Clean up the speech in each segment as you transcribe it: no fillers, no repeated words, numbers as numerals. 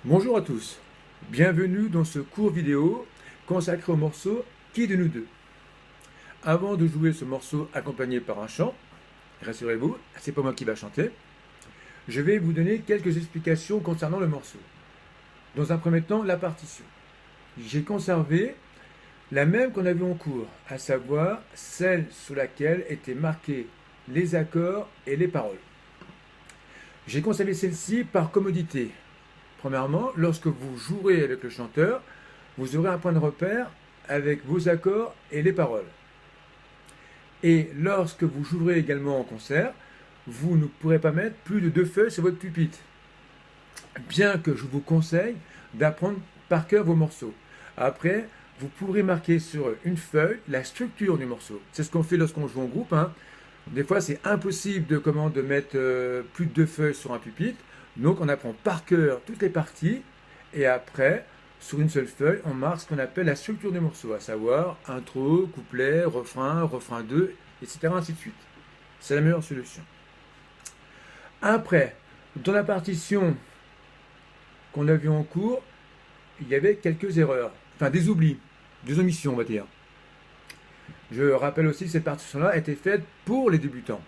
Bonjour à tous, bienvenue dans ce court vidéo consacré au morceau Qui de nous deux. Avant de jouer ce morceau accompagné par un chant, rassurez-vous, c'est pas moi qui va chanter, je vais vous donner quelques explications concernant le morceau. Dans un premier temps, la partition. J'ai conservé la même qu'on a vue en cours, à savoir celle sur laquelle étaient marqués les accords et les paroles. J'ai conservé celle-ci par commodité. Premièrement, lorsque vous jouerez avec le chanteur, vous aurez un point de repère avec vos accords et les paroles. Et lorsque vous jouerez également en concert, vous ne pourrez pas mettre plus de 2 feuilles sur votre pupitre. Bien que je vous conseille d'apprendre par cœur vos morceaux. Après, vous pourrez marquer sur une feuille la structure du morceau. C'est ce qu'on fait lorsqu'on joue en groupe. Des fois, c'est impossible de mettre plus de 2 feuilles sur un pupitre. Donc, on apprend par cœur toutes les parties. Et après, sur une seule feuille, on marque ce qu'on appelle la structure du morceau, à savoir intro, couplet, refrain, refrain 2, etc. ainsi de suite. C'est la meilleure solution. Après, dans la partition qu'on a vue en cours, il y avait quelques erreurs, enfin des oublis, des omissions, on va dire. Je rappelle aussi que cette partition-là a été faite pour les débutants.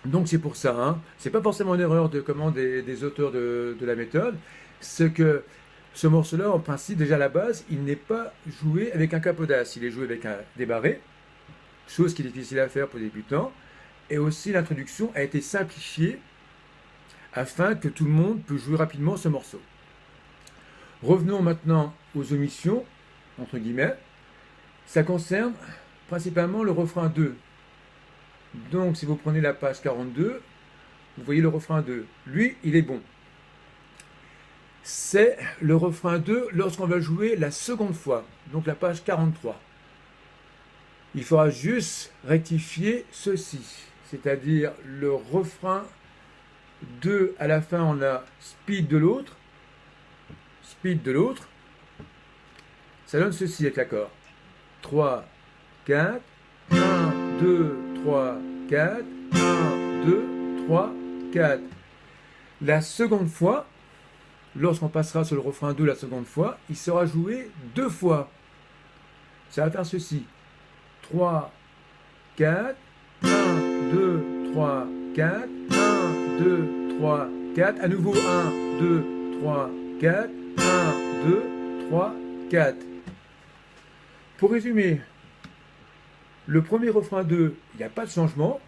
Donc c'est pour ça, c'est pas forcément une erreur des auteurs de la méthode, c'est que ce morceau-là, en principe, déjà à la base, il n'est pas joué avec un capodas, il est joué avec des barrés, chose qui est difficile à faire pour les débutants, et aussi l'introduction a été simplifiée afin que tout le monde puisse jouer rapidement ce morceau. Revenons maintenant aux omissions, entre guillemets. Ça concerne principalement le refrain 2. Donc, si vous prenez la page 42, vous voyez le refrain 2. Lui, il est bon. C'est le refrain 2 lorsqu'on va jouer la seconde fois, donc la page 43. Il faudra juste rectifier ceci, c'est-à-dire le refrain 2, à la fin, on a speed de l'autre. Speed de l'autre. Ça donne ceci avec l'accord. 3, 4, 1, 2, 3, 4, 1, 2, 3, 4. La seconde fois, lorsqu'on passera sur le refrain 2 la seconde fois, il sera joué 2 fois. Ça va faire ceci. 3, 4, 1, 2, 3, 4, 1, 2, 3, 4. À nouveau 1, 2, 3, 4, 1, 2, 3, 4. Pour résumer, le premier refrain 2, il n'y a pas de changement,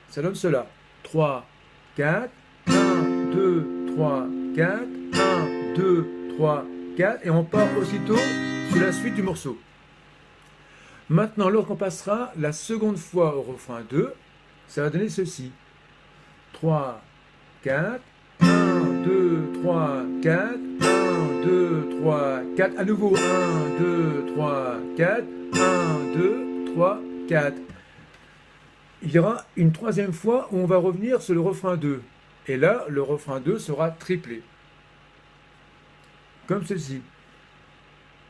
ça donne cela. 3, 4, 1, 2, 3, 4, 1, 2, 3, 4, et on part aussitôt sur la suite du morceau. Maintenant, lorsqu'on passera la seconde fois au refrain 2, ça va donner ceci. 3, 4, 1, 2, 3, 4, 1, 2, 3, 4, à nouveau 1, 2, 3, 4, 1, 2, 3, 4. Il y aura une troisième fois où on va revenir sur le refrain 2. Et là, le refrain 2 sera triplé. Comme ceci.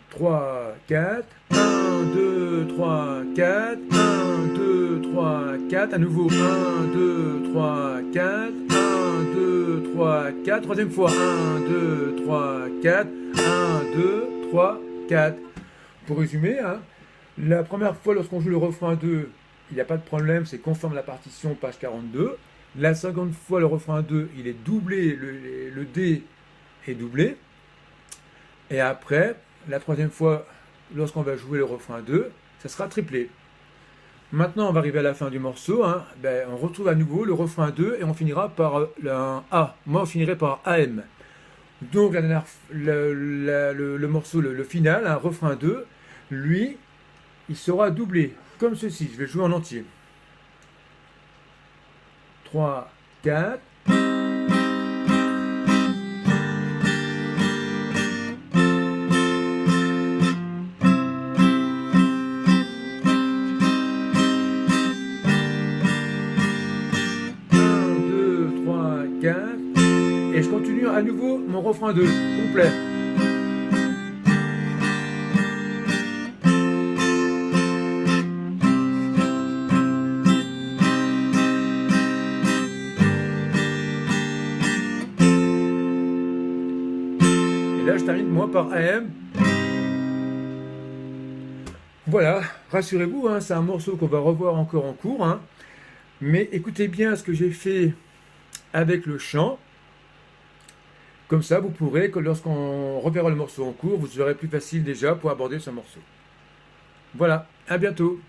3, 4, 1, 2, 3, 4, 1, 2, 3, 4, à nouveau 1, 2, 3, 4, 1, 2, 3, 4, troisième fois 1, 2, 3, 4, 1, 2, 3, 4. Pour résumer, la première fois lorsqu'on joue le refrain 2, il n'y a pas de problème, c'est conforme à la partition page 42. La seconde fois le refrain 2, il est doublé, le D est doublé. Et après, la troisième fois, lorsqu'on va jouer le refrain 2, ça sera triplé. Maintenant, on va arriver à la fin du morceau. On retrouve à nouveau le refrain 2 et on finira par un A. Moi, on finirait par AM. Donc, le morceau, le final, refrain 2, lui, il sera doublé, comme ceci. Je vais jouer en entier. 3, 4. Et je continue à nouveau mon refrain 2, complet. là, je termine moi par AM. Voilà, rassurez-vous, hein, c'est un morceau qu'on va revoir encore en cours, hein. Mais écoutez bien ce que j'ai fait avec le chant. Comme ça, vous pourrez, que lorsqu'on reverra le morceau en cours, vous serez plus facile déjà pour aborder ce morceau. Voilà, à bientôt.